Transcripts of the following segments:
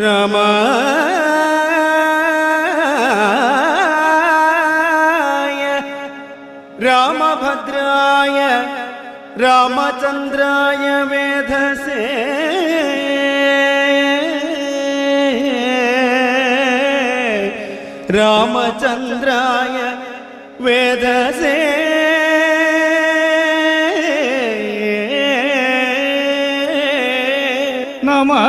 രാമായ രാമഭദ്രായ രാമചന്ദ്രായ വേധസേ രാമചന്ദ്രായ വേധസേ നമഃ.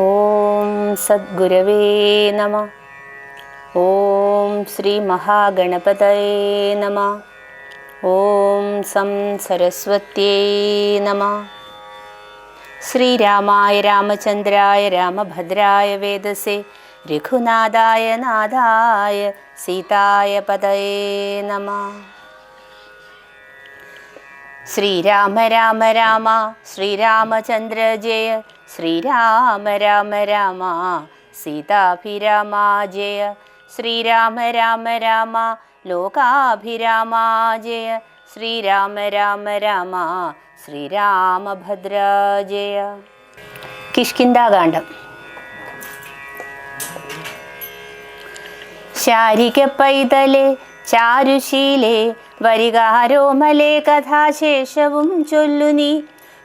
ഓം സദ്ഗുരവേ നമഃ. ഓം ശ്രീ മഹാഗണപതയേ നമഃ. ഓം സം സരസ്വത്യേ നമഃ. ശ്രീരാമായ രാമചന്ദ്രായ രാമഭദ്രായ വേദസേ രഘുനാഥായ നാഥായ സീതായ പതയേ നമഃ. ശ്രീരാമ രാമ രാമ ശ്രീരാമചന്ദ്ര ജയ ശ്രീരാമ രാമ രാമ സീതാഭിരാമ ജയ ശ്രീരാമ രാമ രാമ ലോകാഭിരാമ ജയ ശ്രീരാമ രാമ രാമ ശ്രീരാമഭദ്ര ജയ. കിഷ്കിന്ധാകാന്ഡം. ശാരിക പൈതലേ ചാരുശീലേ വരികാരോമലേ കഥാശേഷവും ചൊല്ലു നീ.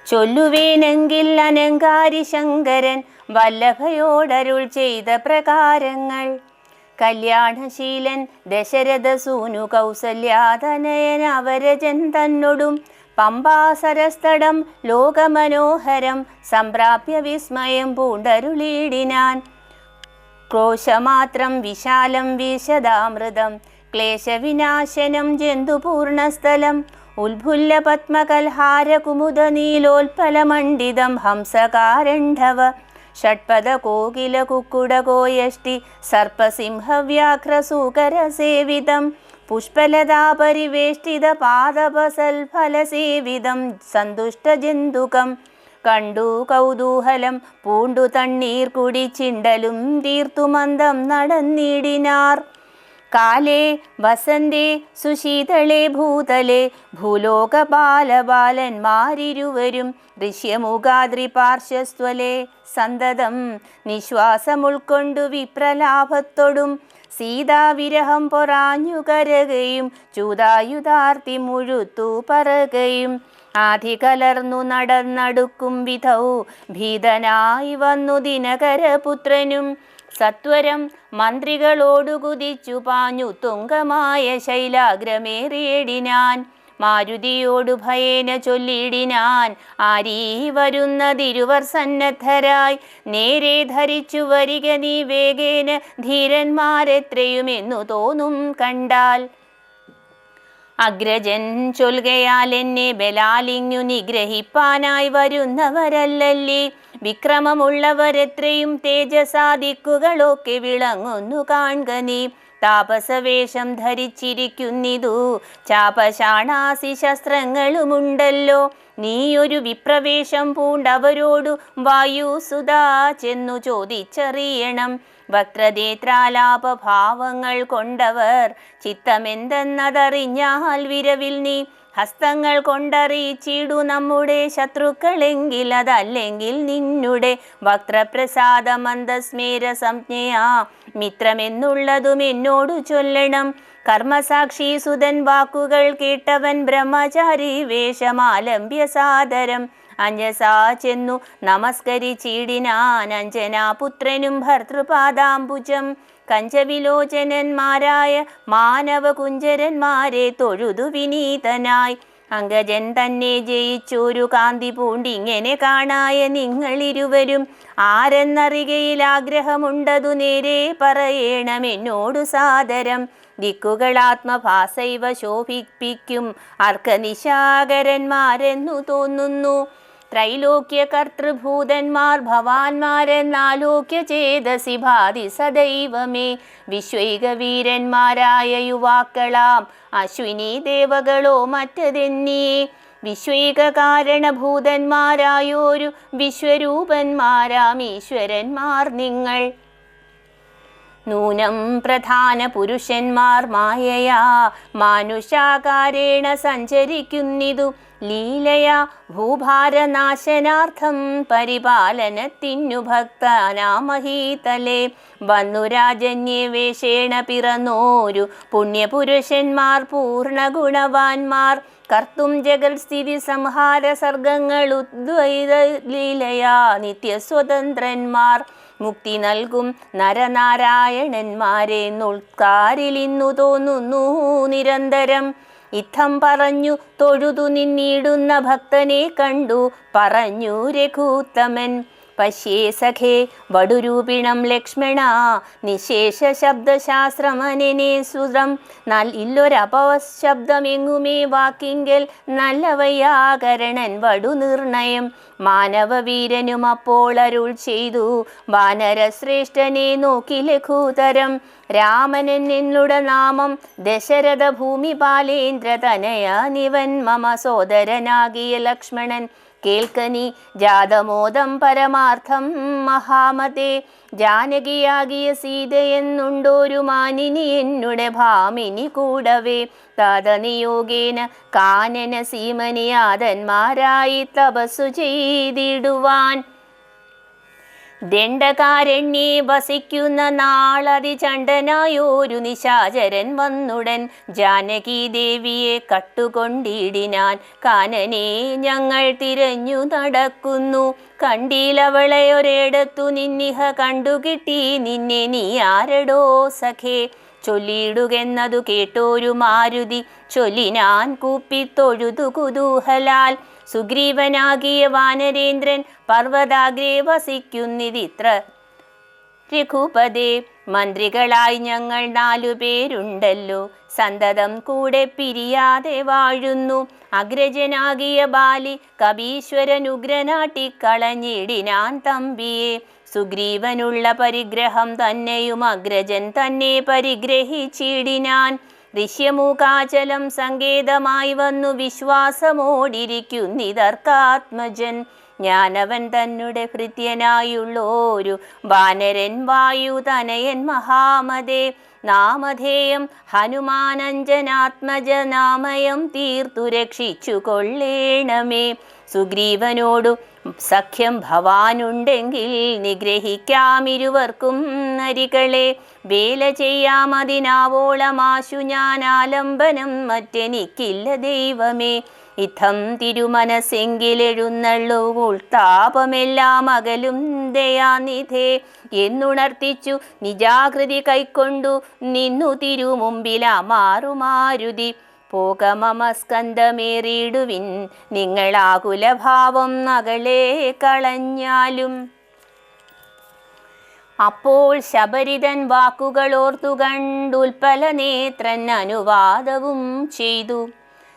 ചൊല്ലുവേനെങ്കിൽ അനങ്കാരി ശങ്കരൻ വല്ലഭയോടരുൾ ചെയ്ത പ്രകാരങ്ങൾ. കല്യാണശീലൻ ദശരഥ സൂനു കൗസല്യാതനയൻ അവരജൻ തന്നൊടും പമ്പാസരസ്ഥടം ലോകമനോഹരം സംപ്രാപ്യ വിസ്മയം പൂണ്ടരുളീടിനാൻ. ക്രോശമാത്രം വിശാലം വിശദാമൃതം ക്ലേശവിനാശനം ജന്തുപൂർണസ്ഥലം ഉത്ഫുല്ല പത്മകൽഹാര കുമുദ നീലോൽപലമണ്ഡിതം ഹംസകാരണ്ഡവ ഷഡ്പദ കോകില കുക്കുട കോയഷ്ടി സർപ്പസിംഹവ്യാഘ്രസൂകര സേവിതം പുഷ്പലതാപരിവേഷ്ടിത പാദപസൽഫലസേവിതം സന്തുഷ്ടജന്തുകം കണ്ടു കൗതൂഹലം പൂണ്ടു തണ്ണീർ കുടി ചിണ്ടലും തീർത്തു മന്ദം നടന്നിടിനാർ. കാലേ വസന്തേ സുശീതളേ ഭൂതലേ ഭൂലോക ബാലബാലന്മാരിരുവരും ദൃശ്യമുഖാദ്രി പാർശ്വസ്വലേ സന്തതം നിശ്വാസമുൾക്കൊണ്ടു വിപ്രലാഭത്തോടും സീതാവിരഹം പൊറാഞ്ഞു കരകയും ചൂതായുധാർത്തി മുഴുത്തു പറകയും ആധി കലർന്നു നടന്നടുക്കും വിധൗ ഭീതനായി വന്നു ദിനകരപുത്രനും. സത്വരം മന്ത്രികളോടു കുതിച്ചു പാഞ്ഞു തുങ്കമായ ശൈലാഗ്രമേറിയിടിനാൻ. മാരുതിയോടു ഭയേന ചൊല്ലിടിനാൻ, ആരീ വരുന്നതിരുവർ സന്നദ്ധരായി നേരെ ധരിച്ചു വരിക നീ വേഗേന ധീരന്മാരെത്രയുമെന്നു തോന്നും കണ്ടാൽ. അഗ്രജൻ ചൊൽകയാൽ എന്നെ ബലാലിങ്ങു നിഗ്രഹിപ്പാനായി വരുന്നവരല്ലല്ലേ. വിക്രമമുള്ളവരെത്രയും തേജസാദിക്കുകളൊക്കെ വിളങ്ങുന്നു കാൺക നീ. താപസവേഷം ധരിച്ചിരിക്കുന്നിതു ചാപശാണാസി ശസ്ത്രങ്ങളുമുണ്ടല്ലോ. നീയൊരു വിപ്രവേശം പൂണ്ടവരോടു വായുസുതാ ചെന്നു ചോദിച്ചറിയണം. വക്രനേത്രാലാപഭാവങ്ങൾ കൊണ്ടവർ ചിത്തമെന്തെന്നതറിഞ്ഞാൽ വിരവിൽ നീ ഹസ്തങ്ങൾ കൊണ്ടറിയിച്ചിടു നമ്മുടെ ശത്രുക്കളെങ്കിൽ അതല്ലെങ്കിൽ നിന്നുടെ വക്രപ്രസാദ മന്ദസ്മേര സംജ്ഞയാ മിത്രമെന്നുള്ളതും എന്നോടു ചൊല്ലണം. കർമ്മസാക്ഷി സുതൻ വാക്കുകൾ കേട്ടവൻ ബ്രഹ്മചാരി വേഷമാലംബ്യ സാദരം അഞ്ജസാ ചെന്നു നമസ്കരിച്ചിടിനാൻ. അഞ്ജനാപുത്രനും ഭർതൃപാദാംബുജം കഞ്ചവിലോചനന്മാരായ മാനവകുഞ്ചരന്മാരെ തൊഴുതു വിനീതനായി. അങ്കജൻ തന്നെ ജയിച്ചൊരു കാന്തി പൂണ്ടിങ്ങനെ കാണായ നിങ്ങളിരുവരും ആരെന്നറികയിൽ ആഗ്രഹമുണ്ടതു നേരെ പറയണമെന്നോടു സാദരം. ദിക്കുകളാത്മഭാസൈവ ശോഭിപ്പിക്കും അർക്കനിശാകരന്മാരെന്നു തോന്നുന്നു. ത്രൈലോക്യ കർത്തൃഭൂതന്മാർ ഭവാന്മാരെന്നാലോക്യ ചേതസി ഭാതി സദൈവമേ. വിശ്വൈക വീരന്മാരായ യുവാക്കളാം അശ്വിനി ദേവകളോ മറ്റതെന്നിയേ. വിശ്വൈക കാരണഭൂതന്മാരായോരു വിശ്വരൂപന്മാരാം ഈശ്വരന്മാർ നിങ്ങൾ. നൂനം പ്രധാന പുരുഷന്മാർ മായയാ മാനുഷാകാരേണ സഞ്ചരിക്കുന്നിതു ലീലയാ ഭൂഭാരനാശനാർത്ഥം പരിപാലനത്തിനു ഭക്താനാമഹീതലേ വന്നു രാജന്യേ വേഷേണ പിറന്നോരു പുണ്യപുരുഷന്മാർ പൂർണ്ണഗുണവാന്മാർ കർത്തും ജഗൽസ്ഥിതി സംഹാര സർഗങ്ങളുദ്വൈത ലീലയാ നിത്യസ്വതന്ത്രന്മാർ മുക്തി നൽകും നരനാരായണന്മാരെ നുൾക്കാരിലിന്നു തോന്നുന്നു നിരന്തരം ഇത്തം പറഞ്ഞു തൊഴുതു നിന്നിടുന്ന ഭക്തനെ കണ്ടു പറഞ്ഞു രഘൂത്തമൻ പശ്യേ സഖേ വടുരൂപിണം ലക്ഷ്മണ നിശേഷ ശബ്ദശാസ്ത്രമനനെ സുതം ഇല്ലൊരപശബ്ദമെങ്ങുമേ വാക്കിങ്കൽ നല്ല വൈയാകരണൻ വടു നിർണയം മാനവവീരനും അപ്പോൾ അരുൾ ചെയ്തു വാനരശ്രേഷ്ഠനെ നോക്കി ലഘൂതരം രാമനൻ എന്നുട നാമം ദശരഥ ഭൂമിപാലേന്ദ്ര തനയാനിവൻ മമ സോദരനാകിയ ലക്ഷ്മണൻ കേൾക്കനി ജാതമോദം പരമാർത്ഥം മഹാമതേ ജാനകിയാകിയ സീതയെന്നുണ്ടൊരു മാനിനി എന്നുടെ ഭാമിനി കൂടവേ താതനിയോഗേന കാനന സീമനിയാതന്മാരായി തപസ്സു ചെയ്തിടുവാൻ ദണ്ഡകാരണ്യേ വസിക്കുന്ന നാളതിചണ്ഡനായോരു നിശാചരൻ വന്നുടൻ ജാനകി ദേവിയെ കട്ടുകൊണ്ടിടിനാൻ കാനനെ ഞങ്ങൾ തിരഞ്ഞു നടക്കുന്നു കണ്ടീലവളെ ഒരിടത്തു നിന്നിഹ കണ്ടുകിട്ടി നിന്നെ നീ ആരടോ സഖേ ചൊല്ലിയിടുകെന്നതു കേട്ടോരു മാരുതി ചൊല്ലിനാൻ കൂപ്പിത്തൊഴുതു കുതൂഹലാൽ സുഗ്രീവനാകിയ വാനരേന്ദ്രൻ പർവ്വതാഗ്രേ വസിക്കുന്നിതിത്ര രഘുപദേ മന്ത്രികളായി ഞങ്ങൾ 4 പേരുണ്ടല്ലോ സന്തതം കൂടെ പിരിയാതെ വാഴുന്നു അഗ്രജനാകിയ ബാലി കപീശ്വരനുഗ്രനാട്ടിക്കളഞ്ഞിടിനാൻ തമ്പിയെ സുഗ്രീവനുള്ള പരിഗ്രഹം തന്നെയും അഗ്രജൻ തന്നെ പരിഗ്രഹിച്ചിടിനാൻ ഋഷ്യമൂകാചലം സങ്കേതമായി വന്നു വിശ്വാസമോടിരിക്കുന്നിതർക്കാത്മജൻ ഞാനവൻ തന്നെ ഭൃത്യനായുള്ളോരു വാനരൻ വായുതനയൻ മഹാമതേ നാമധേയം ഹനുമാനഞ്ജനാത്മജ നാമയം തീർത്തു രക്ഷിച്ചു കൊള്ളേണമേ സുഗ്രീവനോടു സഖ്യം ഭവാനുണ്ടെങ്കിൽ നിഗ്രഹിക്കാമിരുവർക്കും നരികളെ വേല ചെയ്യാമതിനാവോളമാശു ഞാൻ ആലംബനം മറ്റെനിക്കില്ല ദൈവമേ ഇത്തം തിരുമനസ്സെങ്കിലെഴുന്നള്ളു ഉൾത്താപമെല്ലാം അകലും ദയാനിധേ എന്നുണർത്തിച്ചു നിജാകൃതി കൈക്കൊണ്ടു നിന്നു തിരുമുമ്പിലാ മാറുമാരുതി പോക മമ സ്കന്ധമേറിയിടുവിൻ നിങ്ങളാകുലഭാവം അകളെ കളഞ്ഞാലും അപ്പോൾ ശബരിതൻ വാക്കുകളോർത്തു കണ്ടുൽപ്പല നേത്രൻ അനുവാദവും ചെയ്തു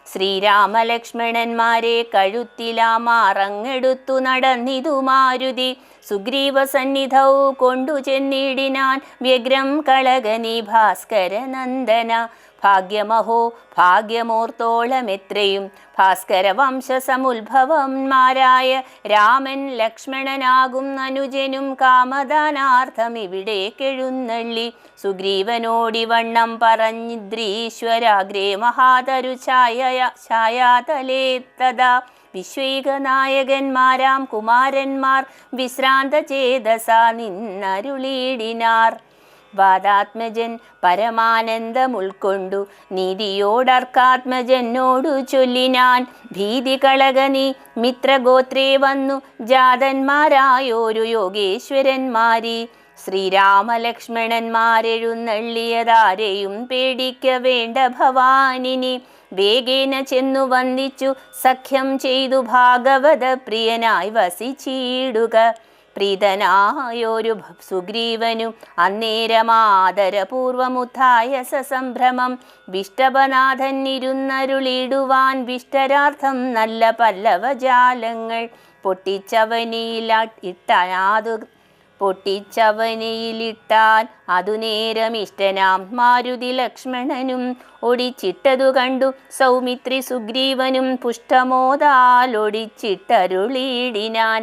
ശ്രീരാമലക്ഷ്മണന്മാരെ കഴുത്തിലാമാറങ്ങെടുത്തു നടന്നിതു മാരുതി സുഗ്രീവ സന്നിധൗ കൊണ്ടു ചെന്നിടിനാൻ വ്യഗ്രം കളകനി ഭാസ്കരനന്ദന ഭാഗ്യമഹോ ഭാഗ്യമോർത്തോളമെത്രയും ഭാസ്കര വംശസമുദ്ഭവന്മാരായ രാമൻ ലക്ഷ്മണനാകും അനുജനും കാമദാനാർത്ഥം ഇവിടേക്കെഴുന്നള്ളി സുഗ്രീവനോടിവണ്ണം പറഞ്ഞിദ്രീശ്വരാഗ്രേ മഹാതരു ഛായാതലേ തഥാ വിശ്വൈകനായകന്മാരാം കുമാരന്മാർ വിശ്രാന്ത ചേതസ നിന്നരുളിയിടിനാർ വാദാത്മജൻ പരമാനന്ദമുൾക്കൊണ്ടു നീതിയോടർക്കാത്മജനോടു ചൊല്ലിനാൻ ഭീതി കളകനി മിത്രഗോത്രേ വന്നു ജാതന്മാരായോരു യോഗേശ്വരന്മാരി ശ്രീരാമലക്ഷ്മണന്മാരെഴുന്നള്ളിയതാരെയും പേടിക്ക വേണ്ട ഭവാനിനി വേഗേന ചെന്നു വന്ദിച്ചു സഖ്യം ചെയ്തു ഭാഗവത പ്രിയനായി വസിച്ചിടുക പ്രീതനായൊരു സുഗ്രീവനും അന്നേരമാദരപൂർവമുത്ഥായ സസംഭ്രമം വിഷ്ടപനാഥൻ ഇരുന്നരുളിടുവാൻ വിഷ്ടരാർത്ഥം നല്ല പല്ലവജാലങ്ങൾ പൊട്ടിച്ചവനിയിലിട്ടാൻ അതു നേരം ഇഷ്ടനാം മാരുതി ലക്ഷ്മണനും ഒടിച്ചിട്ടതു കണ്ടു സൗമിത്രി സുഗ്രീവനും പുഷ്ടമോദാലൊടിച്ചിട്ടരുളിയിടിനാൻ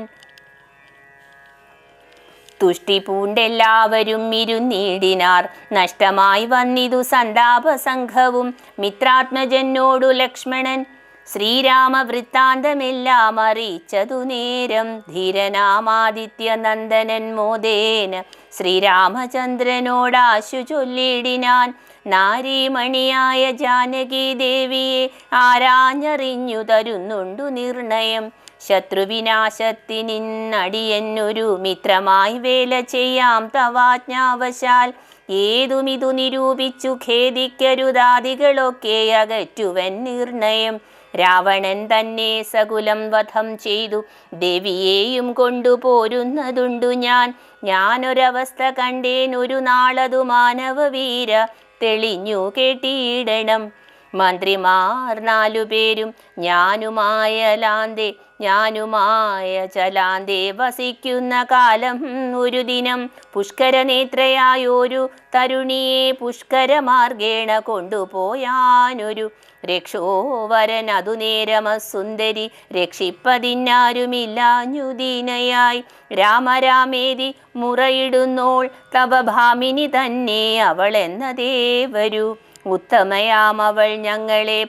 തുഷ്ടി പൂണ്ടെല്ലാവരും ഇരുന്നീടിനാർ. നഷ്ടമായി വന്നിതു സന്താപസംഘവും. മിത്രാത്മജനോടു ലക്ഷ്മണൻ ശ്രീരാമവൃത്താന്തമെല്ലാം അറിയിച്ചതു നേരം. ധീരനാമാദിത്യ നന്ദനൻ മോദേന ശ്രീരാമചന്ദ്രനോടാശു ചൊല്ലിടിനാൻ. നാരീമണിയായ ജാനകി ദേവിയെ ആരാഞ്ഞറിഞ്ഞു തരുന്നുണ്ടു നിർണയം. ശത്രുവിനാശത്തിനിന്നടിയെന്നൊരു മിത്രമായി വേല ചെയ്യാം തവാജ്ഞാവശാൽ. ഏതുമിതു നിരൂപിച്ചു ഖേദിക്കരുതാദികളൊക്കെ അകറ്റുവൻ നിർണയം. രാവണൻ തന്നെ സകുലം വധം ചെയ്തു ദേവിയെയും കൊണ്ടുപോരുന്നതുണ്ടു ഞാൻ. ഞാനൊരവസ്ഥ കണ്ടേൻ ഒരു നാളതു മാനവവീര, തെളിഞ്ഞു കേട്ടിടണം. മന്ത്രിമാർ 4 പേരും ഞാനുമായ ചലാന്തേ വസിക്കുന്ന കാലം ഒരു ദിനം. പുഷ്കരനേത്രയായൊരു തരുണിയെ പുഷ്കരമാർഗേണ കൊണ്ടുപോയാനൊരു രക്ഷോവരൻ. അതു നേരമസുന്ദരി രക്ഷിപ്പതിന്നാരുമില്ലാഞ്ഞു ദീനയായി. രാമരാമേതി മുറയിടുന്നോൾ തവഭാമിനി തന്നെ അവളെന്നതേ വരൂ. ഉത്തമയാമവൾ ഞങ്ങളെ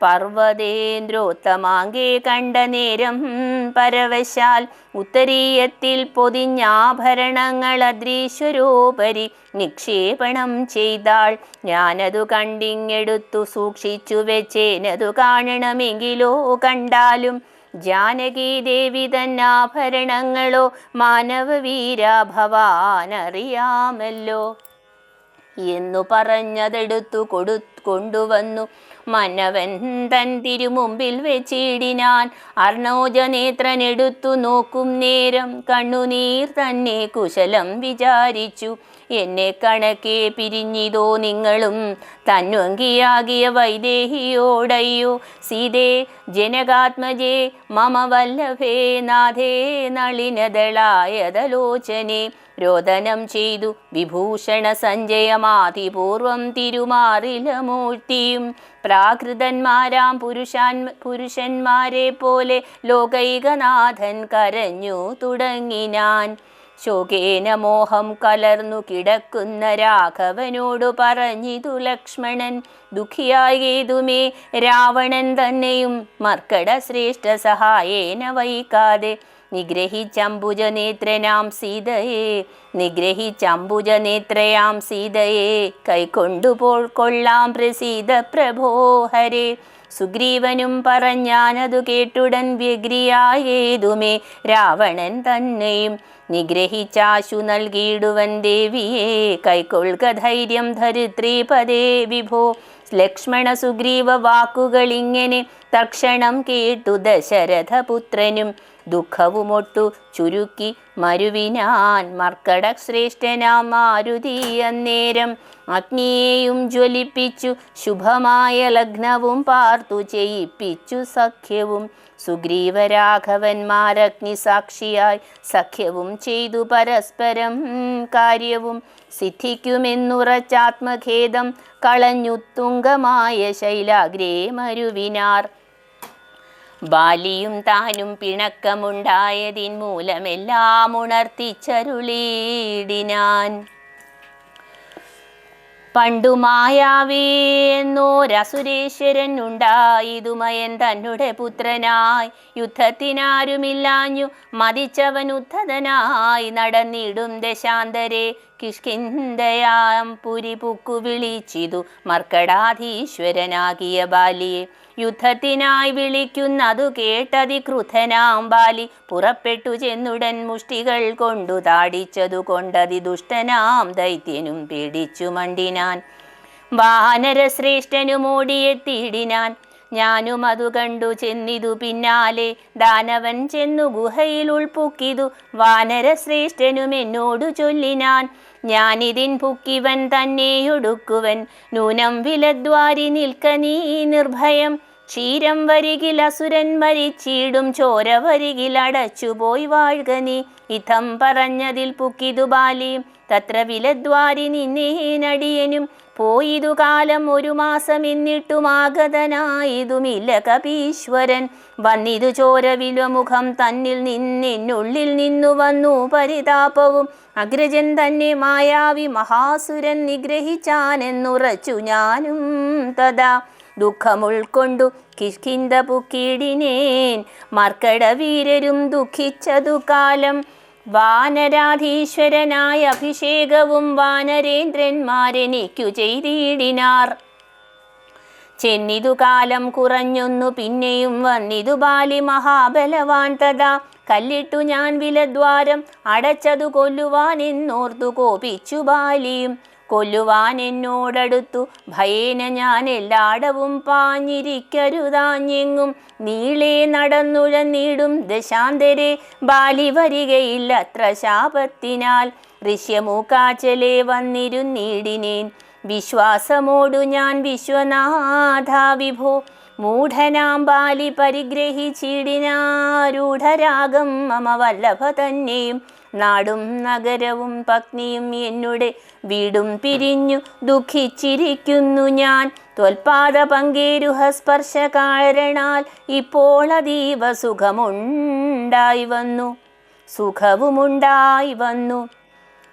പർവ്വതേന്ദ്രോത്തമാങ്കെ കണ്ട നേരം പരവശാൽ. ഉത്തരീയത്തിൽ പൊതിഞ്ഞാഭരണങ്ങൾ അദ്രീശ്വരോപരി നിക്ഷേപണം ചെയ്താൾ. ഞാനതു കണ്ടിങ്ങെടുത്തു സൂക്ഷിച്ചു വെച്ചേനതു കാണണമെങ്കിലോ കണ്ടാലും. ജാനകി ദേവി തന്നാഭരണങ്ങളോ മാനവവീരാ ഭവാനറിയാമല്ലോ എന്നു പറഞ്ഞതെടുത്തു കൊണ്ടുവന്നു മന്നവൻ തൻ തിരുമുമ്പിൽ വെച്ചിടിനാൻ. അർണോജനേത്രനെടുത്തു നോക്കും നേരം കണ്ണുനീർ തന്നെ കുശലം വിചാരിച്ചു. എന്നെ കണക്കെ പിരിഞ്ഞിതോ നിങ്ങളും തന്വങ്കിയാകിയ വൈദേഹിയോടയ്യോ. സീതേ ജനകാത്മജേ മമ വല്ലഭേ നാഥേ നളിനദളായതലോചനെ. രോദനം ചെയ്തു വിഭൂഷണ സഞ്ജയമാതിപൂർവം തിരുമാറില മൂർത്തിയും. പ്രാകൃതന്മാരാം പുരുഷന്മാരെ പോലെ ലോകൈകനാഥൻ കരഞ്ഞു തുടങ്ങിനാൻ. ശോകേന മോഹം കലർന്നു കിടക്കുന്ന രാഘവനോടു പറഞ്ഞിതു ലക്ഷ്മണൻ. ദുഃഖിയായേതുമേ രാവണൻ തന്നെയും മർക്കട ശ്രേഷ്ഠ സഹായേന വൈകാതെ നിഗ്രഹിച്ചംബുജനേത്രയാം സീതയെ കൈക്കൊണ്ടുപോൾക്കൊള്ളാം പ്രസീത പ്രഭോ ഹരേ. സുഗ്രീവനും പറഞ്ഞാനതു കേട്ടുടൻ വ്യഗ്രിയായേതുമേ രാവണൻ തന്നെയും നിഗ്രഹിച്ചാശു നൽകിയിടുവൻ ദേവിയെ. കൈക്കൊള്ളുക ധൈര്യം ധരിത്രീപദേ വിഭോ. ലക്ഷ്മണ സുഗ്രീവ വാക്കുകളിങ്ങനെ തക്ഷണം കേട്ടു ദശരഥപുത്രനും ദുഃഖവുമൊട്ടു ചുരുക്കി മരുവിനാൻ. മർക്കട ശ്രേഷ്ഠനാം മാരുതി അന്നേരം അഗ്നിയെയും ജ്വലിപ്പിച്ചു ശുഭമായ ലഗ്നവും പാർത്തു ചെയ്യിപ്പിച്ചു സഖ്യവും. സുഗ്രീവരാഘവന്മാരഗ്നി സാക്ഷിയായി സഖ്യവും ചെയ്തു പരസ്പരം കാര്യവും. സിദ്ധിക്കുമെന്നുറച്ചാത്മഖേദം കളഞ്ഞുത്തുംഗമായ ശൈലാഗ്രേ മരുവിനാർ. ബാലിയും താനും പിണക്കമുണ്ടായതിൻ മൂലമെല്ലാം ഉണർത്തിച്ചരുളീടിനാൻ. പണ്ടു മായാവേന്നോരസുരേശ്വരൻ ഉണ്ടായിതുമയൻ തന്നെ പുത്രനായി. യുദ്ധത്തിനാരുമില്ലാഞ്ഞു മതിച്ചവൻ ഉദ്ധതനായി നടന്നിടും ദശാന്തരെ. കിഷ്കിന്ധയാം പുരി പുക്കു വിളിച്ചിതു മർക്കടാധീശ്വരനാകിയ ബാലിയെ. യുദ്ധത്തിനായി വിളിക്കുന്നതു കേട്ടതിക്രുധനാം ബാലി പുറപ്പെട്ടു ചെന്നുടൻ മുഷ്ടികൾ കൊണ്ടു താടിച്ചതു കൊണ്ടതി ദുഷ്ടനാം ദൈത്യനും പേടിച്ചു മണ്ടിനാൻ. വാനരശ്രേഷ്ഠനും ഓടിയെത്തിയിടിനാൻ. ഞാനും അതു കണ്ടു ചെന്നിതു പിന്നാലെ. ദാനവൻ ചെന്നു ഗുഹയിൽ ഉൾപുക്കിതു വാനരശ്രേഷ്ഠനും എന്നോടു ചൊല്ലിനാൻ. ഞാനിതിൻ പുക്കിവൻ തന്നെയൊടുക്കുവൻ. നൂനം വിലദ്വാരി നിൽക്ക നീ നിർഭയം. ക്ഷീരം വരികിൽ അസുരൻ മരിച്ചിടും, ചോര വരികിൽ അടച്ചുപോയി വാഴ്ക നീ. ഇത്തം പറഞ്ഞതിൽ പുക്കിതു ബാലിയും, തത്ര വിലദ്വാരി നിന്നേനടിയനും. പോയിതു കാലം 1 മാസം, എന്നിട്ടും ആഗതനായതുമില്ല കപീശ്വരൻ. വന്നിതു ചോരവിലമുഖം തന്നിൽ നിന്നുള്ളിൽ നിന്നു വന്നു പരിതാപവും. അഗ്രജൻ തന്നെ മായാവി മഹാസുരൻ നിഗ്രഹിച്ചാനെന്നുറച്ചു ഞാനും തഥാ. ദുഃഖമുൾക്കൊണ്ടു കിഷ്കിന്ധ പുക്കിടിനേൻ, മർക്കടവീരരും ദുഃഖിച്ചതു കാലം. വാനരാധീശ്വരനായ അഭിഷേകവും വാനരേന്ദ്രന്മാരെനിക്കു ചെയ്തിടിനാർ. ചെന്നിതു കാലം കുറഞ്ഞൊന്നു പിന്നെയും വന്നിതു ബാലി മഹാബലവാൻ തഥാ. കല്ലിട്ടു ഞാൻ വിലദ്വാരം അടച്ചതു കൊല്ലുവാൻ എന്നോർത്തു കോപിച്ചു ബാലിയും. കൊല്ലുവാൻ എന്നോടടുത്തു ഭയേന ഞാൻ എല്ലാടവും പാഞ്ഞിരിക്കരുതാഞ്ഞെങ്ങും. നീളെ നടന്നുഴന്നിടും ദശാന്തരെ ബാലി വരികയില്ലത്ര ശാപത്തിനാൽ. ഋഷ്യമൂക്കാച്ചലെ വന്നിരുന്നിടിനേൻ വിശ്വാസമോടു ഞാൻ വിശ്വനാഥ വിഭോ. മൂഢനാം ബാലി പരിഗ്രഹിച്ചിടിനാരൂഢരാഗം മമ വല്ലഭ തന്നെയും. നാടും നഗരവും പത്നിയും എന്നുടെ വീടും പിരിഞ്ഞു ദുഃഖിച്ചിരിക്കുന്നു ഞാൻ. ത്വൽപാദ പങ്കേരുഹ സ്പർശ കാരണാൽ ഇപ്പോൾ അതീവ സുഖവുമുണ്ടായി വന്നു.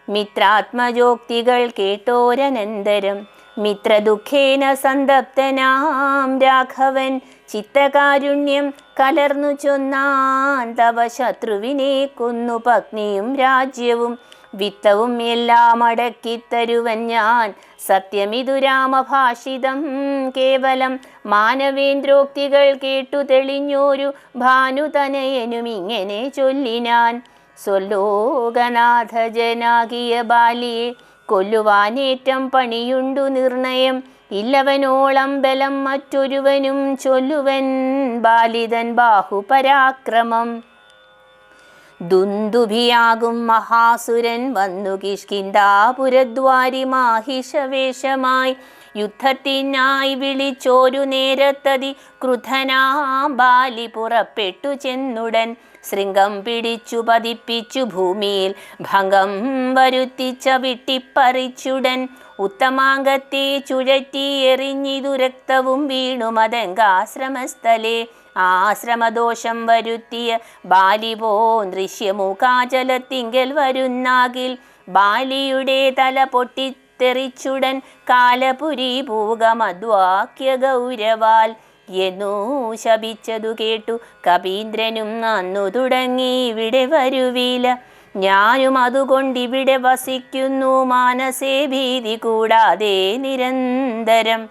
മിത്രാത്മജോക്തികൾ കേട്ടോരനന്തരം മിത്രദുഃഖേന സന്തപ്തനാം രാഘവൻ ചിത്തകാരുണ്യം കലർന്നു ചൊന്നാൻ. തവ ശത്രുവിനെ കൊന്നു പത്നിയും രാജ്യവും വിത്തവും എല്ലാം അടക്കിത്തരുവൻ ഞാൻ. സത്യമിതു രാമഭാഷിതം കേവലം. മാനവേന്ദ്രോക്തികൾ കേട്ടു തെളിഞ്ഞോരു ഭാനുതനയനും ഇങ്ങനെ ചൊല്ലിനാൻ. സ്വലോകനാഥജനാകിയ ബാലിയെ കൊല്ലുവാനേറ്റം പണിയുണ്ടു നിർണയം. ഇല്ലവനോളം ബലം മറ്റൊരുവനും ചൊല്ലുവൻ ബാലിതൻ ബാഹുപരാക്രമം. ദുന്ദുഭിയാകും മഹാസുരൻ വന്നു കിഷ്കിന്ധാപുരദ്വാരി മാഹിഷവേഷമായി. യുദ്ധത്തിനായി വിളിച്ചോരു നേരത്തതി ക്രുധനാം ബാലി പുറപ്പെട്ടു ചെന്നുടൻ. ശൃംഗം പിടിച്ചു പതിപ്പിച്ചു ഭൂമിയിൽ ഭംഗം വരുത്തിച്ച വിട്ടിപ്പറിച്ചുടൻ. ഉത്തമാംഗത്തെ ചുഴറ്റി എറിഞ്ഞിതു രക്തവും വീണു മതങ്കാശ്രമസ്ഥലേ. ആശ്രമദോഷം വരുത്തിയ ബാലിപോ ദൃശ്യമൂകാചലത്തിങ്കൽ വരുന്നാകിൽ. ബാലിയുടെ തല പൊട്ടിത്തെറിച്ചുടൻ കാലപുരി പൂകമദ്വാക്യ ഗൗരവാൽ എന്നു ശപിച്ചതു കേട്ടു കപീന്ദ്രനും അന്നു തുടങ്ങി ഇവിടെ വരുവില. ഞാനും അതുകൊണ്ടിവിടെ വസിക്കുന്നു മാനസേ ഭീതി കൂടാതെ നിരന്തരം.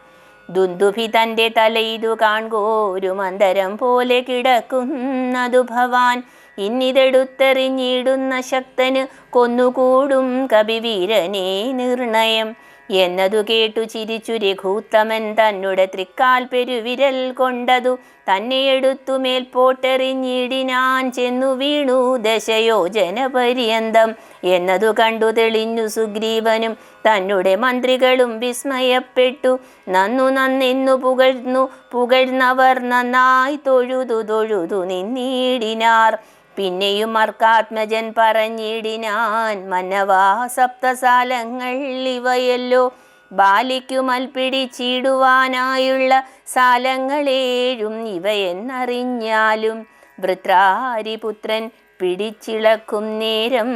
ദുന്ദുഭി തൻ്റെ തലയിതു കാൺകോരു മന്ദരം പോലെ കിടക്കുന്നതു ഭവാൻ. ഇന്നിതെടുത്തെറിഞ്ഞിടുന്ന ശക്തന് കൊന്നുകൂടും കപിവീരനെ നിർണയം എന്നതു കേട്ടു ചിരിച്ചു രഘൂത്തമൻ. തന്നുടെ തൃക്കാൽ പെരുവിരൽ കൊണ്ടതു തന്നെ എടുത്തു മേൽപോട്ടെറിഞ്ഞിടിനാൻ. ചെന്നു വീണു ദശയോജന പര്യന്തം എന്നതു കണ്ടു തെളിഞ്ഞു സുഗ്രീവനും തന്നുടെ മന്ത്രികളും വിസ്മയപ്പെട്ടു. നന്നെന്നു പുകഴ്ന്നവർ നന്നായി തൊഴുതു നിന്നിടിനാർ. പിന്നെയും അർക്കാത്മജൻ പറഞ്ഞിടിനാൻ. മന്നവാ സപ്തസാലങ്ങൾ ഇവയല്ലോ ബാലിക്കു മൽപ്പിടിച്ചിടുവാനായുള്ള സാലങ്ങളേഴും ഇവയെന്നറിഞ്ഞാലും. വൃത്രാരിപുത്രൻ പിടിച്ചിളക്കും നേരം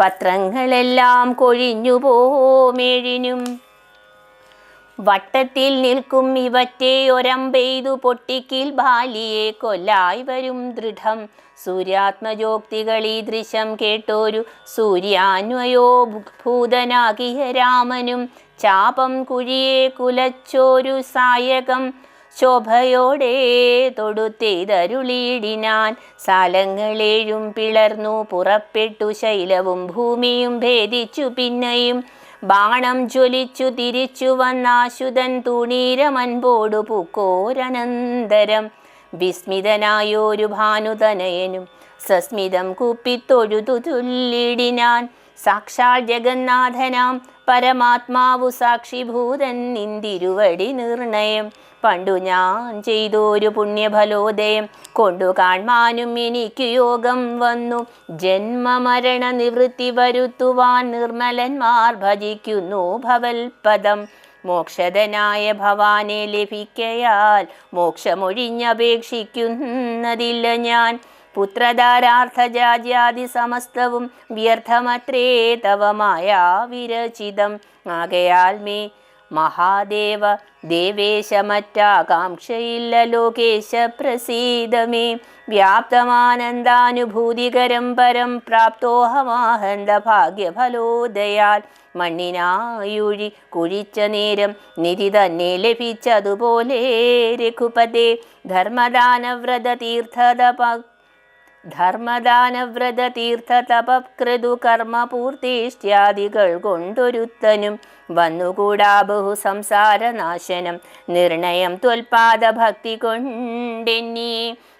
പത്രങ്ങളെല്ലാം കൊഴിഞ്ഞു പോമേഴിനും. വട്ടത്തിൽ നിൽക്കും ഇവറ്റെ ഒരമ്പെയ്തു പൊട്ടിക്കിൽ ബാലിയെ കൊല്ലായി വരും ദൃഢം. സൂര്യാത്മജോക്തികളീ ദൃശ്യം കേട്ടോരു സൂര്യാന്വയോ ഭൂതനാകിയ രാമനും ചാപം കുഴിയെ കുലച്ചോരു സായകം ശോഭയോടെ തൊടുത്തെയ്തരുളിയിടിനാൻ. സാലങ്ങളേഴും പിളർന്നു പുറപ്പെട്ടു ശൈലവും ഭൂമിയും ഭേദിച്ചു പിന്നെയും. ബാണം ജ്വലിച്ചു തിരിച്ചു വന്നാശുതൻ തൂണീരമൻപോടു പൂക്കോരനന്തരം. വിസ്മിതനായോരു ഭാനുതനയനും സസ്മിതം കുപ്പിത്തൊഴുതു തുല്ലിടിനാൻ. സാക്ഷാൽ ജഗന്നാഥനാം പരമാത്മാവു സാക്ഷിഭൂതൻ നിന്തിരുവടി നിർണയം. പണ്ടു ഞാൻ ചെയ്തൊരു പുണ്യഫലോദയം കൊണ്ടു കാൺമാനും എനിക്കു യോഗം വന്നു. ജന്മമരണ നിവൃത്തി വരുത്തുവാൻ നിർമ്മലന്മാർ ഭജിക്കുന്നു ഭവൽപദം. മോക്ഷദനായ ഭവാനെ ലഭിക്കയാൽ മോക്ഷമൊഴിഞ്ഞപേക്ഷിക്കുന്നതില്ല ഞാൻ. പുത്രധാരാർത്ഥജാജ്യാദി സമസ്തവും വ്യർത്ഥമത്രേ തവ മായാ വിരചിതം. ആകയാൽ മേ മഹാദേവ ദേവേശ മറ്റാകാംക്ഷയില്ല ലോകേശ പ്രസീദമേ. വ്യാപ്തമാനന്ദാനുഭൂതികരം പരം പ്രാപ്തോഹമാഹന്ത ഭാഗ്യഫലോദയാൽ. മണ്ണിനായുഴി കുഴിച്ച നേരം നിധി തന്നെ ലഭിച്ചതുപോലെ രഘുപതേ. ധർമ്മദാനവ്രത തീർത്ഥതപകൃതു കർമ്മപൂർത്തിഷ്ട്യാദികൾ കൊണ്ടൊരുത്തനും വന്നുകൂടാ ബഹു സംസാരനാശനം. നിർണയം ത്വൽപാദ ഭക്തി കൊണ്ടെന്നീ.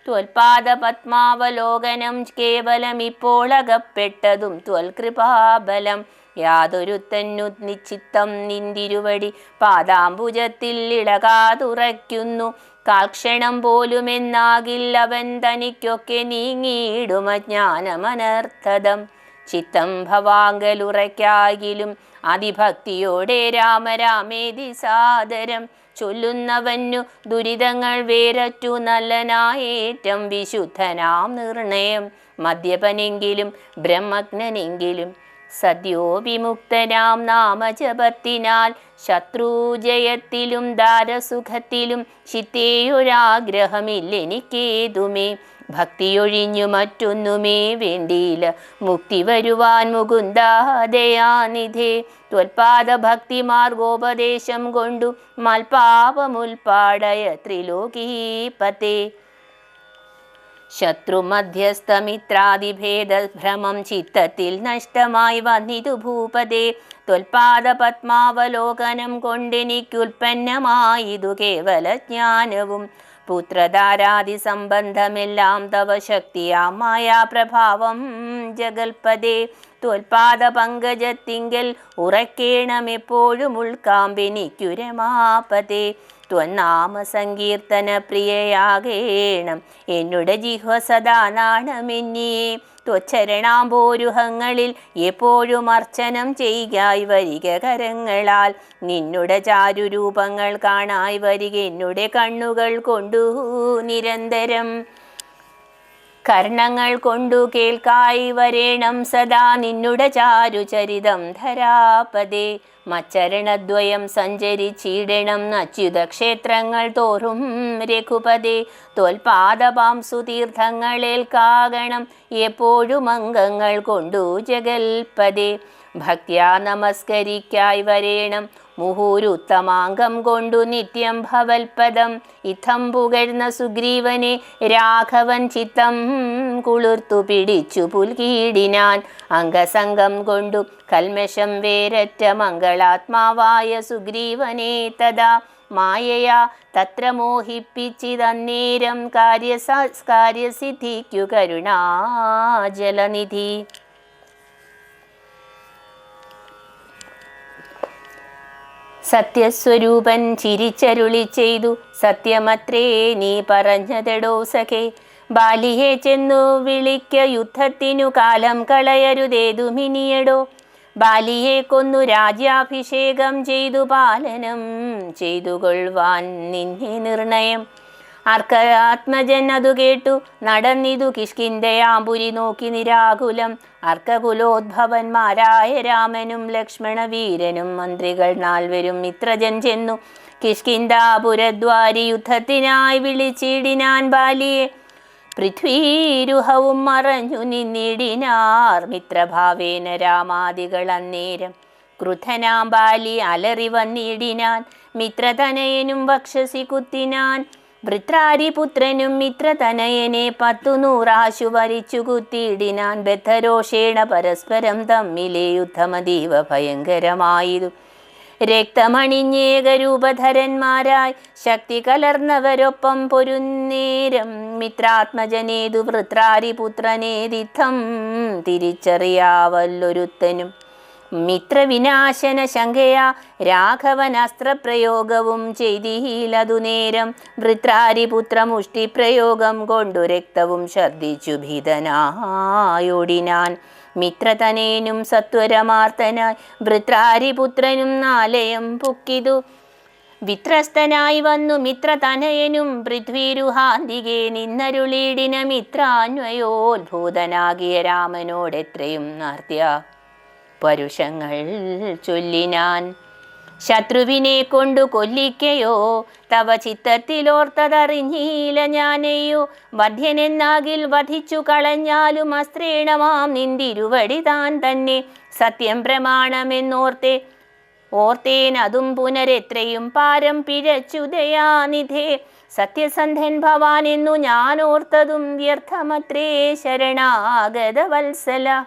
ത്വൽപാദ പത്മാവലോകനം കേവലം ഇപ്പോൾ അകപ്പെട്ടതും ത്വൽകൃപാബലം. യാതൊരുത്തന്നു നിശ്ചിത്തം നിന്തിരുവടി പാദാംബുജത്തിൽ ഇളകാതുറയ്ക്കുന്നു. കാൽക്ഷണം പോലുമെന്നാകില്ലവൻ തനിക്കൊക്കെ നീങ്ങിയിടുമജ്ഞാനമനർത്ഥതം. ചിത്തം ഭവാങ്കലുറയ്ക്കാകിലും അതിഭക്തിയോടെ രാമരാമേതി സാദരം. ചൊല്ലുന്നവന്നു ദുരിതങ്ങൾ വേരറ്റു നല്ലനായേറ്റം വിശുദ്ധനാം നിർണയം. മദ്യപനെങ്കിലും ബ്രഹ്മജ്ഞനെങ്കിലും സദ്യോ വിമുക്തനാം നാമജപത്തിനാൽ. ശത്രുജയത്തിലും ദാരസുഖത്തിലും ചിത്തേയൊരാഗ്രഹമില്ലെനിക്കേതുമേ. ഭക്തിയൊഴിഞ്ഞു മറ്റൊന്നുമേ വേണ്ടിയില്ല മുക്തി വരുവാൻ മുകുന്ദാദയാനിധേ. ത്വൽപാദ ഭക്തി മാർഗോപദേശം കൊണ്ടു മൽപാപമുൽപാടയ ത്രിലോകീപതേ. ശത്രുമധ്യസ്ഥമിത്രാദിഭേദഭ്രമം ചിത്തത്തിൽ നഷ്ടമായി വന്നിതു ഭൂപതേ. ത്വൽപാദ പത്മാവലോകനം കൊണ്ടെനിക്കുൽപ്പന്നമായിതു കേവല ജ്ഞാനവും. പുത്രധാരാദി സംബന്ധമെല്ലാം തവ ശക്തിയാം മായാപ്രഭാവം ജഗൽപദേ. ത്വൽപാദ പങ്കജത്തിങ്കൽ ഉറക്കേണമെപ്പോഴും ഉൾക്കാമ്പെനിക്കു രമാപതേ. ത്വന്നാമ സങ്കീർത്തന പ്രിയയാകേണം എന്നുടെ ജിഹ്വ സദാ നാണമെന്നിയേ. ത്വച്ചരണാംബോരുഹങ്ങളിൽ എപ്പോഴും അർച്ചനം ചെയ്യായി വരിക കരങ്ങളാൽ. നിന്നുടെ ചാരുരൂപങ്ങൾ കാണായി വരിക എന്നുടെ കണ്ണുകൾ കൊണ്ടു നിരന്തരം. കർണങ്ങൾ കൊണ്ടു കേൾക്കായി വരേണം സദാ നിന്നുടെ ചാരുചരിതം ധരാപദേ. മച്ചരണദ്വയം സഞ്ചരിച്ചിടണം അച്യുതക്ഷേത്രങ്ങൾ തോറും രഘുപതേ. ത്വൽപാദപാംസു തീർത്ഥങ്ങളേൽക്കാകണം എപ്പോഴും അംഗങ്ങൾ കൊണ്ടു ജഗൽപദേ. ഭക്ത്യാ നമസ്കരിക്കായി വരേണം മുഹൂരുത്തമാംഗം കൊണ്ടു നിത്യം ഭവൽപദം. ഇത്തം പുകഴ്ന്ന സുഗ്രീവനെ രാഘവൻ ചിത്തം കുളിർത്തു പിടിച്ചു പുൽകീടിനാൻ. അംഗസംഗം കൊണ്ടു കൽമഷം വേരറ്റ മംഗളാത്മാവായ സുഗ്രീവനെ തഥാ മായയാ തത്ര മോഹിപ്പിച്ചിതന്നേരം കാര്യസിദ്ധിക്കു കരുണാജലനിധി. സത്യസ്വരൂപൻ ചിരിച്ചരുളി ചെയ്തു സത്യമത്രേ നീ പറഞ്ഞതെടോ സഖേ. ബാലിയെ ചെന്നു വിളിക്ക യുദ്ധത്തിനു കാലം കളയരുതേതുമിനിയടോ. ബാലിയെ കൊന്നു രാജ്യാഭിഷേകം ചെയ്തു പാലനം ചെയ്തുകൊള്ളുവാൻ നിന്നെ നിർണയം. അർക്കാത്മജൻ അതു കേട്ടു നടന്നിതു കിഷ്കിന്ധയാമ്പുരി നോക്കി നിരാകുലം. അർക്കകുലോദ്ഭവന്മാരായ രാമനും ലക്ഷ്മണവീരനും മന്ത്രികൾ നാൽവരും മിത്രജൻ ചെന്നു കിഷ്കിന്ധാപുരദ്വാരി യുദ്ധത്തിനായി വിളിച്ചിടിനാൻ ബാലിയെ. പൃഥ്വീരുഹവും മറഞ്ഞു നിന്നിടിനാർ മിത്രഭാവേന രാമാദികൾ അന്നേരം. ക്രുദ്ധനാം ബാലി അലറി വന്നിടിനാൻ മിത്രതനയനും വക്ഷസി കുത്തിനാൻ. വൃത്രാരിപുത്രനും മിത്രതനയനെ 100 വരിച്ചു കുത്തിയിടിനാൻ. ബദ്ധരോഷേണ പരസ്പരം തമ്മിലെ യുദ്ധമതീവ ഭയങ്കരമായതു. രക്തമണിഞ്ഞേകരൂപധരന്മാരായി ശക്തി കലർന്നവരൊപ്പം പൊരുന്നേരം. മിത്രാത്മജനേതു വൃത്രാരിപുത്രനേതിഥം തിരിച്ചറിയാവല്ലൊരുത്തനും. മിത്രവിനാശന ശങ്കയാ രാഘവനസ്ത്രപ്രയോഗവും ചെയ്തില്ലതു നേരം. വൃത്രാരിപുത്രമുഷ്ടിപ്രയോഗം കൊണ്ടു രക്തവും ഛർദ്ദിച്ചു ഭീതനായോടിനാൻ. മിത്രതനേനും സത്വരമാർത്തനായി വൃത്രാരിപുത്രനും ആലയം പുക്കിതു. വിത്രസ്തനായി വന്നു മിത്രതനയനും പൃഥ്വീരുഹാന്തികെ നിന്നരുളീടിന മിത്രാന്വയോദ്ഭൂതനാകിയ രാമനോടെത്രയും നാർത്യ പരുഷങ്ങൾ ചൊല്ലിനാൻ. ശത്രുവിനെ കൊണ്ടു കൊല്ലിക്കയോ തവ ചിത്തത്തിലോർത്തതറിഞ്ഞീല ഞാനെയോ. വധ്യനെന്നാകിൽ വധിച്ചു കളഞ്ഞാലും അസ്ത്രീണമാം നിന്തിരുവടി താൻ തന്നെ. സത്യം പ്രമാണമെന്നോർത്തേ ഓർത്തേനതും പുനരെത്രയും പാരം പിഴച്ചു ദയാനിധേ. സത്യസന്ധൻ ഭവാൻ എന്നു ഞാൻ ഓർത്തതും വ്യർത്ഥമത്രേ ശരണാഗത വത്സല.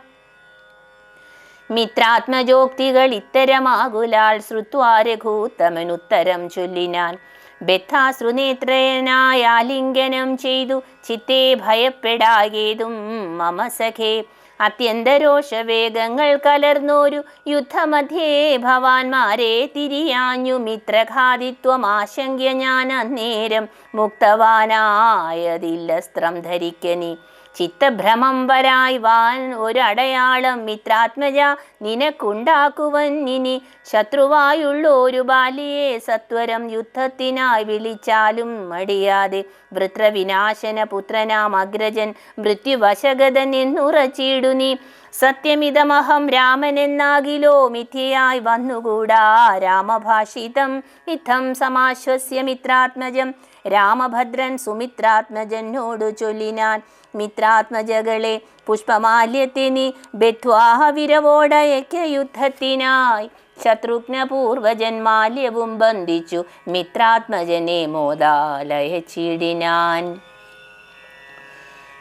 മിത്രാത്മജോക്തികൾ ഇത്തരമാകുലാൽ ശ്രുത്വാ രഘൂത്തമനുത്തരം ചൊല്ലിനാൻ. ബദ്ധാശ്രുനേത്രനായ ആലിംഗനം ചെയ്തു ചിത്തേ ഭയപ്പെടാകേതും മമ സഖേ. അത്യന്തരോഷവേഗങ്ങൾ കലർന്നോരു യുദ്ധമധ്യേ ഭവാന്മാരെ തിരിയാഞ്ഞു. മിത്രഘാതിത്വമാശങ്ക്യ ഞാൻ അന്നേരം മുക്തവാനായതില്ലസ്ത്രം ധരിക്കനി. ചിത്തഭ്രമം വരായി വാൻ ഒരടയാളം മിത്രാത്മജ നിനക്കുണ്ടാക്കുവൻ ഇനി. ശത്രുവായുള്ളൊരു ബാലിയെ സത്വരം യുദ്ധത്തിനായി വിളിച്ചാലും മടിയാതെ. വൃത്രവിനാശന പുത്രനാം അഗ്രജൻ മൃത്യുവശഗതൻ എന്നുറച്ചിടു നീ. സത്യമിതമഹം രാമനെന്നാകിലോ മിഥ്യയായി വന്നുകൂടാ രാമഭാഷിതം. ഇത്തം സമാശ്വസ്യ മിത്രാത്മജം രാമഭദ്രൻ സുമിത്രാത്മജനോടു ചൊല്ലിനാൻ. മിത്രാത്മജകളെ പുഷ്പമാല്യത്തിനി ബദ്ധ്വാ വിരവോടയക്ക യുദ്ധത്തിനായി. ശത്രുഘ്നപൂർവജൻ മാല്യവും ബന്ധിച്ചു മിത്രാത്മജനെ മോദാലയച്ചിടിനാൻ.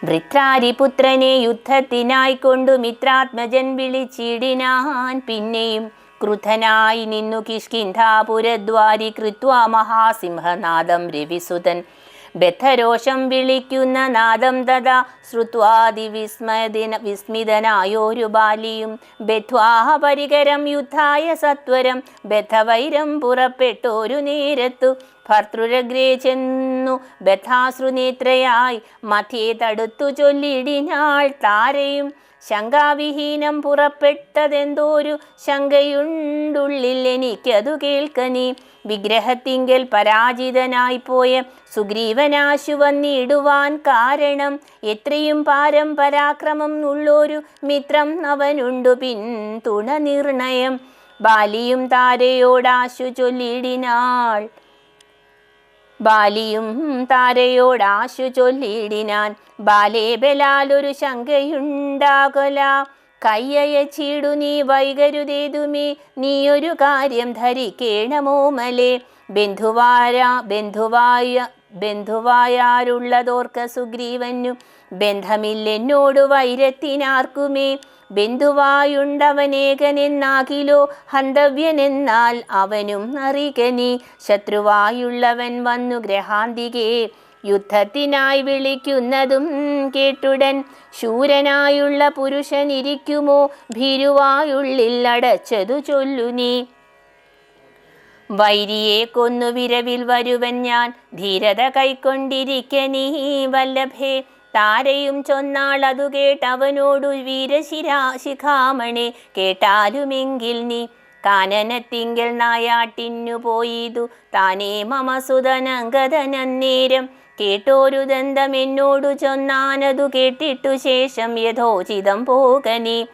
വൃത്രാരിപുത്രനെ യുദ്ധത്തിനായി കൊണ്ടു മിത്രാത്മജൻ വിളിച്ചിടിനാൻ. പിന്നെയും ക്രുധനായി നിന്നു കിഷ്കിന്ധാപുരദ്വാരി കൃത്വാ മഹാസിംഹനാദം രവിസുതൻ. ബദ്ധരോഷം വിളിക്കുന്ന നാദം തഥാ ശ്രുത്വാതിവിസ്മിതനായോരു ബാലിയും ബദ്ധ്വാഹ പരികരം യുദ്ധായ സത്വരം. ബദ്ധവൈരം പുറപ്പെട്ടോരു നേരത്തു ഭർതൃരഗ്രേ ചെന്നു ബദ്ധാശ്രുനേത്രയായി മധ്യേ തടുത്തു ചൊല്ലിടിനാൾ താരയും. ശങ്കാവിഹീനം പുറപ്പെട്ടതെന്തോരു ശങ്കയുണ്ടുള്ളിൽ എനിക്കതു കേൾക്കനീ. വിഗ്രഹത്തിങ്കൽ പരാജിതനായി പോയ സുഗ്രീവനാശു വന്നിടുവാൻ കാരണം. എത്രയും പാരം പരാക്രമം ഉള്ളൊരു മിത്രം അവനുണ്ടു പിന്തുണ നിർണയം. ബാലിയും താരയോടാശു ചൊല്ലിടിനാൾ. ബാലേ ബലാലൊരു ശങ്കയുണ്ടാകല. കയ്യയച്ചിടു നീ വൈകരുതേതുമേ നീയൊരു കാര്യം ധരിക്കേണമോമലേ. ബന്ധുവായാരുള്ളതോർക്ക സുഗ്രീവനു ബന്ധമില്ലെന്നോടു വൈരത്തിനാർക്കുമേ. ബന്ധുവായുണ്ടവനേകനെന്നാകിലോ ഹന്തവ്യനെന്നാൽ അവനും അറികനി. ശത്രുവായുള്ളവൻ വന്നു ഗ്രഹാന്തികേ യുദ്ധത്തിനായി വിളിക്കുന്നതും കേട്ടുടൻ. ശൂരനായുള്ള പുരുഷനിരിക്കുമോ ഭീരുവായുള്ളിൽ അടച്ചതു ചൊല്ലു നീ. വൈരിയെ കൊന്നു വിരവിൽ വരുവൻ ഞാൻ ധീരത കൈക്കൊണ്ടിരിക്കനീ വല്ലഭേ. താരയും ചൊന്നാൾ അതു കേട്ടവനോടു വീരശിഖാമണി കേട്ടാലുമെങ്കിൽ നീ. കാനനത്തിങ്കൽ നായാട്ടിന്നു പോയിതു താനേ മമ സുതനങ്കദനന്നേരം. കേട്ടോരു ദന്തം എന്നോടു ചൊന്നാനതു കേട്ടിട്ടു ശേഷം യഥോചിതം പോകനീ.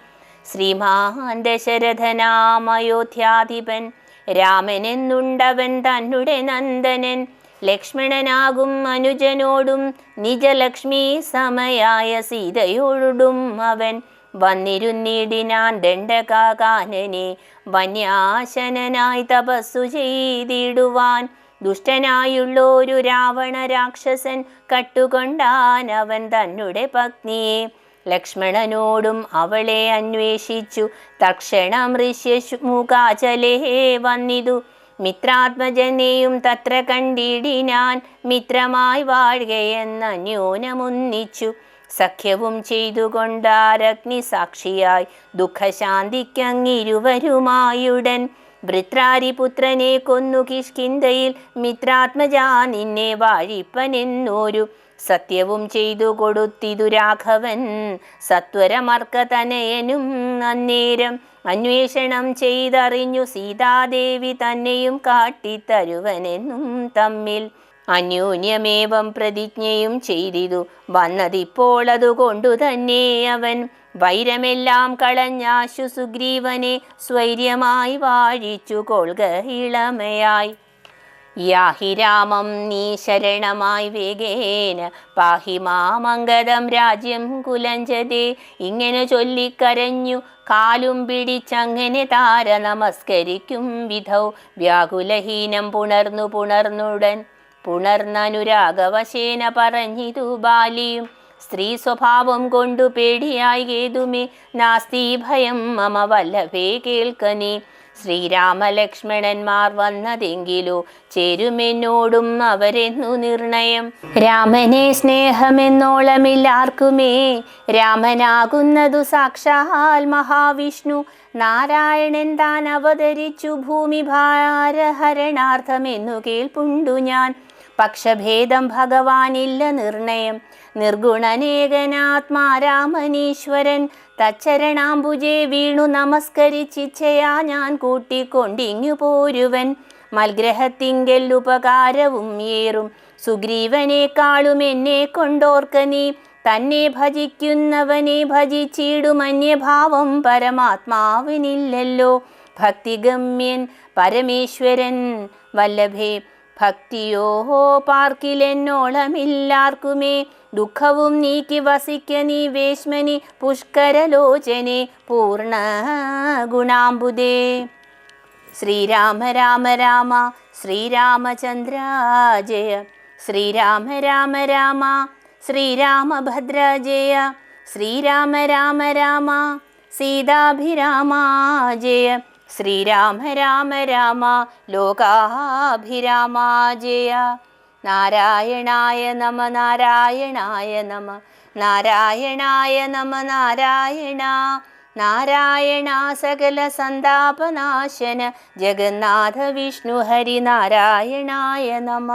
ശ്രീമാൻ ദശരഥനാമയോധ്യാധിപൻ രാമനെന്നുണ്ടവൻ തന്നുടെ നന്ദനൻ. ലക്ഷ്മണനാകും അനുജനോടും നിജലക്ഷ്മി സമയായ സീതയോടും അവൻ വന്നിരുന്നിടിനാൻ ദണ്ഡകാനനെ. വന്യാശനായി തപസ്സു ചെയ്തിടുവാൻ ദുഷ്ടനായുള്ളൊരു രാവണ രാക്ഷസൻ കട്ടുകൊണ്ടാൻ അവൻ തന്നുടെ പത്നിയെ. ലക്ഷ്മണനോടും അവളെ അന്വേഷിച്ചു തക്ഷണം ഋഷ്യമുഖാചലേ വന്നിതു. മിത്രാത്മജനെയും തത്ര കണ്ടിടിനാൻ മിത്രമായി വാഴുകയെന്ന ന്യൂനമുന്നിച്ചു. സഖ്യവും ചെയ്തുകൊണ്ടാരഗ്നി സാക്ഷിയായി ദുഃഖശാന്തിക്കങ്ങിരുവരുമായുടൻ വൃത്രാരിപുത്രനെ കൊന്നു കിഷ്കിന്ധയിൽ മിത്രാത്മജാ നിന്നെ വാഴിപ്പനെന്നോരു സത്യവും ചെയ്തു കൊടുത്തിതു രാഘവൻ സത്വരമർക്കതനയനും. അന്നേരം അന്വേഷണം ചെയ്തറിഞ്ഞു സീതാദേവി തന്നെയും കാട്ടിത്തരുവനെന്നും തമ്മിൽ അന്യോന്യമേവം പ്രതിജ്ഞയും ചെയ്തിതു വന്നതിപ്പോൾ അതുകൊണ്ടു തന്നെ അവൻ വൈരമെല്ലാം കളഞ്ഞാശു സുഗ്രീവനെ സ്വൈര്യമായി വാഴിച്ചു കൊൾക ഇളമയായി. യാഹി രാമം നീ ശരണമായി വേഗേന പാഹി മാമംഗദം രാജ്യം കുലഞ്ചതേ. ഇങ്ങനെ ചൊല്ലിക്കരഞ്ഞു കാലും പിടിച്ചങ്ങനെ താര നമസ്കരിക്കും വിധൗ വ്യാകുലഹീനം പുണർന്നുടൻ പുണർന്നനുരാഗവശേന പറഞ്ഞിതു ബാലിയും. സ്ത്രീ സ്വഭാവം കൊണ്ടു പേടിയായി കേതുമേ നാസ്തി ഭയം മമ വല്ലഭേ കേൾക്കനീ. ശ്രീരാമലക്ഷ്മണന്മാർ വന്നതെങ്കിലോ ചേരുമെന്നോടും അവരെന്നു നിർണയം. രാമനെ സ്നേഹമെന്നോളമില്ലാർക്കുമേ രാമനാകുന്നതു സാക്ഷാൽ മഹാവിഷ്ണു. നാരായണൻ താൻ അവതരിച്ചു ഭൂമി ഭാരഹരണാർത്ഥമെന്നു കേൾപ്പുണ്ടു ഞാൻ. പക്ഷഭേദം ഭഗവാനില്ല നിർണയം നിർഗുണനേകനാത്മാ രാമനീശ്വരൻ. തച്ചരണാംബുജേ വീണു നമസ്കരിച്ചിച്ഛയാ ഞാൻ കൂട്ടിക്കൊണ്ടിങ്ങു പോരുവൻ. മൽഗ്രഹത്തിങ്കൽ ഉപകാരവും ഏറും സുഗ്രീവനേക്കാളും എന്നെ കൊണ്ടോർക്ക നീ. തന്നെ ഭജിക്കുന്നവനെ ഭജിച്ചിടുമന്യഭാവം പരമാത്മാവിനില്ലല്ലോ. ഭക്തിഗമ്യൻ പരമേശ്വരൻ വല്ലഭേ ഭക്തിയോ പാർക്കിലെന്നോളമില്ലാർക്കുമേ. ദുഃഖവും നീക്കി വസിക്ക നീ വേശ്മനി പുഷ്കരലോചനെ പൂർണ്ണ ഗുണാംബുദേ. ശ്രീരാമ രാമ രാമ ശ്രീരാമചന്ദ്ര ജയ. ശ്രീരാമ രാമ രാമ ശ്രീരാമഭദ്ര ജയ. ശ്രീരാമ രാമ രാമ സീതാഭിരാമ ജയ. ശ്രീരാമ രാമ രാമ ലോകാഭിരാമ ജയ. നാരായണായ നമ നാരായണായ നമ നാരായണായ നമ നാരായണ. നാരായണ സകല സന്താപനാശന ജഗന്നാഥ വിഷ്ണു ഹരി നാരായണായ നമ.